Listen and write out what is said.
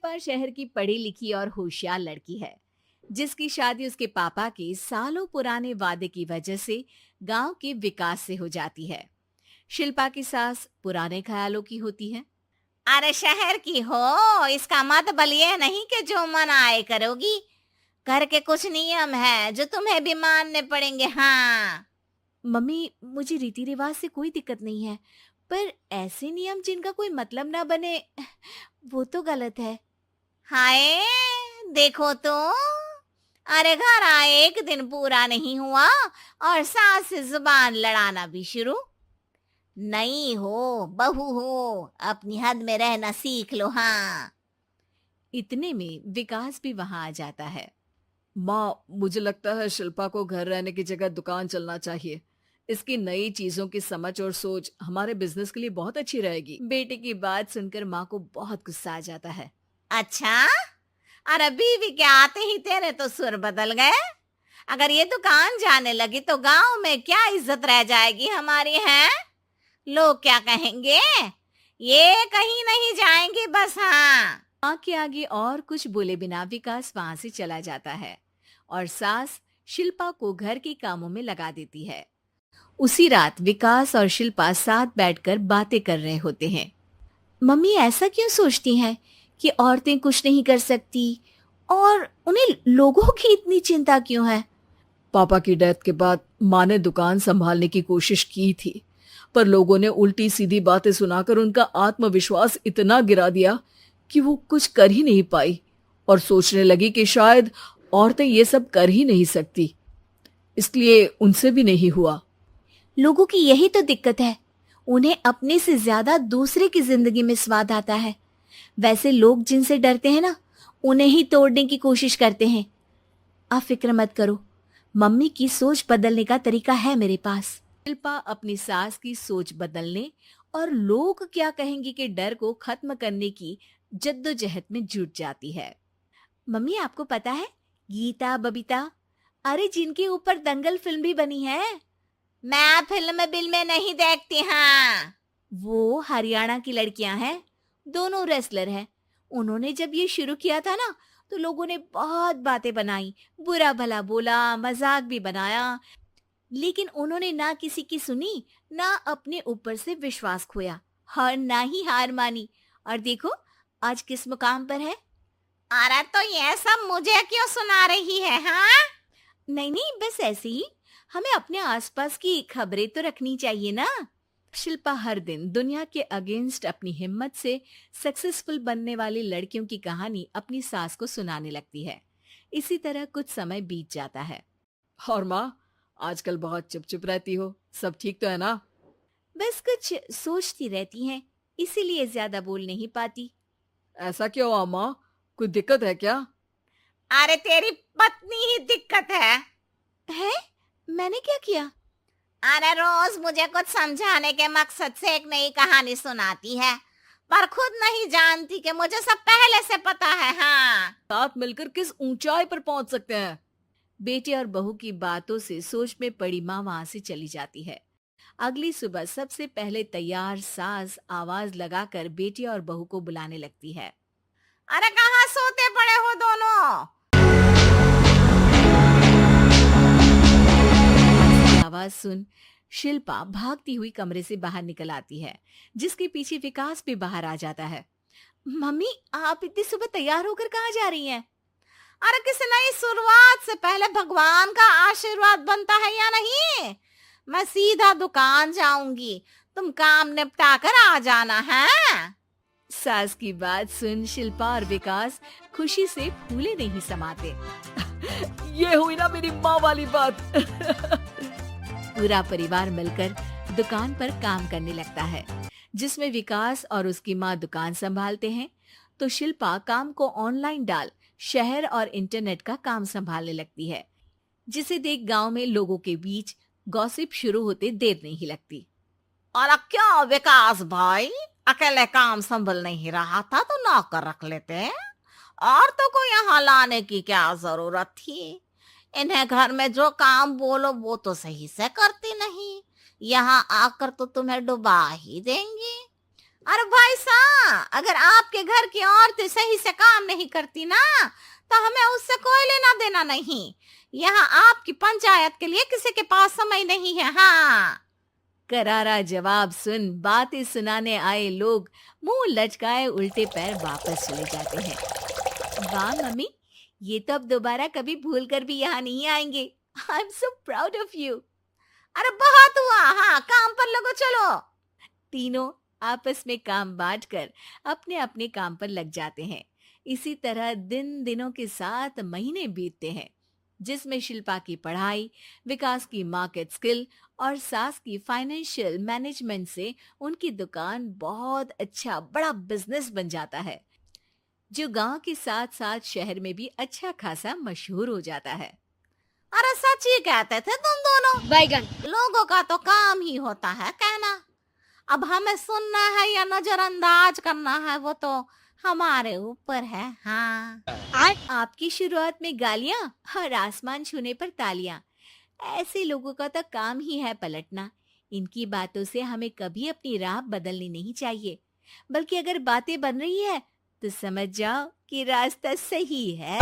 शिल्पा शहर की पढ़ी लिखी और होशियार लड़की है, जिसकी शादी उसके पापा के सालों पुराने वादे की वजह से गांव के विकास से हो जाती है। शिल्पा की सास पुराने ख्यालों की होती है। अरे शहर की हो, इसका मतलब ये नहीं कि जो मन आए करोगी। घर के कुछ नियम है जो तुम्हें भी मानने पड़ेंगे। हाँ। मम्मी, मुझे रीति रिवाज से कोई दिक्कत नहीं है, पर ऐसे नियम जिनका कोई मतलब ना बने, वो तो गलत है। हाय, देखो तो। अरे घर आए एक दिन पूरा नहीं हुआ और सास से जुबान लड़ाना भी शुरू। नहीं हो, बहू हो, अपनी हद में रहना सीख लो। हाँ। इतने में विकास भी वहां आ जाता है। माँ, मुझे लगता है शिल्पा को घर रहने की जगह दुकान चलना चाहिए। इसकी नई चीजों की समझ और सोच हमारे बिजनेस के लिए बहुत अच्छी रहेगी। बेटे की बात सुनकर माँ को बहुत गुस्सा आ जाता है। अच्छा, अरे बीवी के आते ही तेरे तो सुर बदल गए। अगर ये दुकान जाने लगी तो गांव में क्या इज्जत रह जाएगी हमारी। है लोग क्या कहेंगे? ये कहीं नहीं जाएंगे बस। हाँ। माँ के आगे और कुछ बोले बिना विकास वहां से चला जाता है और सास शिल्पा को घर के कामों में लगा देती है। उसी रात विकास और शिल्पा साथ बैठकर बातें कर रहे होते हैं। मम्मी ऐसा क्यों सोचती हैं कि औरतें कुछ नहीं कर सकती, और उन्हें लोगों की इतनी चिंता क्यों है? पापा की डेथ के बाद माँ ने दुकान संभालने की कोशिश की थी, पर लोगों ने उल्टी सीधी बातें सुनाकर उनका आत्मविश्वास इतना गिरा दिया कि वो कुछ कर ही नहीं पाई और सोचने लगी कि शायद औरतें ये सब कर ही नहीं सकती। इसलिए उनसे भी नहीं हुआ। लोगों की यही तो दिक्कत है, उन्हें अपने से ज्यादा दूसरे की जिंदगी में स्वाद आता है। वैसे लोग जिनसे डरते हैं ना, उन्हें ही तोड़ने की कोशिश करते हैं। आप फिक्र मत करो, मम्मी की सोच बदलने का तरीका है मेरे पास। शिल्पा अपनी सास की सोच बदलने और लोग क्या कहेंगे के डर को खत्म करने की जद्दोजहद में जुट जाती है। मम्मी, आपको पता है, गीता, बबीता, अरे जिनके ऊपर दंगल फिल्म भी बनी है, मैं फिल्म बिल में नहीं देखती। हाँ। वो हरियाणा की लड़कियां हैं, दोनों रेसलर हैं। उन्होंने जब ये शुरू किया था ना, तो लोगों ने बहुत बातें बनाई, बुरा भला बोला, मजाक भी बनाया, लेकिन उन्होंने ना किसी की सुनी, ना अपने ऊपर से विश्वास खोया और ना ही हार मानी। और देखो आज किस मुकाम पर है। अरे तो ये सब मुझे क्यों सुना रही है? हाँ। नहीं नहीं, बस ऐसे ही, हमें अपने आसपास की खबरें तो रखनी चाहिए ना। शिल्पा हर दिन दुनिया के अगेंस्ट अपनी हिम्मत से सक्सेसफुल बनने वाली लड़कियों की कहानी अपनी सास को सुनाने लगती है। इसी तरह कुछ समय बीत जाता है। और माँ, आजकल बहुत चुप चुप रहती हो, सब ठीक तो है ना? बस कुछ सोचती रहती हैं, इसीलिए ज्यादा बोल नहीं पाती। ऐसा क्यों हुआ माँ? कोई दिक्कत है क्या? अरे तेरी पत्नी ही दिक्कत है? मैंने क्या किया? अरे रोज मुझे कुछ समझाने के मकसद से एक नई कहानी सुनाती है, पर खुद नहीं जानती कि मुझे सब पहले से पता है। हाँ। साथ मिलकर किस ऊंचाई पर पहुंच सकते हैं। बेटे और बहू की बातों से सोच में पड़ी माँ वहां से चली जाती है। अगली सुबह सबसे पहले तैयार सास आवाज लगाकर बेटे और बहू को बुलाने लगती है। अरे कहाँ सोते पड़े हो दोनों? आवाज सुन शिल्पा भागती हुई कमरे से बाहर निकल आती है, जिसके पीछे विकास भी बाहर आ जाता है। मम्मी, आप इतनी सुबह तैयार होकर कहाँ जा रही हैं? अरे किसी नई शुरुआत से पहले भगवान का आशीर्वाद बनता है या नहीं? मैं सीधा दुकान जाऊंगी, तुम काम निपटा कर आ जाना है। सास की बात सुन शिल्पा और विकास खुशी से फूले नहीं समाते। ये हुई ना मेरी माँ वाली बात। पूरा परिवार मिलकर दुकान पर काम करने लगता है, जिसमें विकास और उसकी माँ दुकान संभालते हैं, तो शिल्पा काम को ऑनलाइन डाल शहर और इंटरनेट का काम संभालने लगती है, जिसे देख गांव में लोगों के बीच गॉसिप शुरू होते देर नहीं लगती। और अब क्या विकास भाई, अकेले काम संभल नहीं रहा था तो नौकर रख लेते, और तो को यहाँ लाने की क्या जरूरत थी? इन्हें घर में जो काम बोलो वो तो सही से करती नहीं, यहाँ आकर तो तुम्हें डुबा ही देंगी। अरे भाई साहब, अगर आपके घर की औरतें सही से काम नहीं करती ना, तो हमें उससे कोई लेना देना नहीं। यहाँ आपकी पंचायत के लिए किसी के पास समय नहीं है। हाँ। करारा जवाब सुन बातें सुनाने आए लोग मुंह लचकाए उल्टे पैर वापस चले जाते हैं। वाह मम्मी, ये तो अब दोबारा कभी भूल कर भी यहाँ नहीं आएंगे। I am so proud of you. अरे बहुत हुआ, हाँ काम पर लगो चलो। तीनों आपस में काम बांटकर अपने अपने काम पर लग जाते हैं। इसी तरह दिनों के साथ महीने बीतते हैं, जिसमें शिल्पा की पढ़ाई, विकास की मार्केट स्किल और सास की फाइनेंशियल मैनेजमेंट से उनकी दुकान बहुत अच्छा बड़ा बिजनेस बन जाता है, जो गांव के साथ साथ शहर में भी अच्छा खासा मशहूर हो जाता है। अरे सच ही कहते थे तुम दोनों। बैगन। लोगों का तो काम ही होता है कहना। अब हमें सुनना है या नजरअंदाज करना है, वो तो हमारे ऊपर है। हाँ। आपकी शुरुआत में गालियां और आसमान छूने पर तालियां, ऐसे लोगों का तो काम ही है पलटना। इनकी बातों से हमें कभी अपनी राह बदलनी नहीं चाहिए, बल्कि अगर बातें बन रही है तो समझ जाओ कि रास्ता सही है।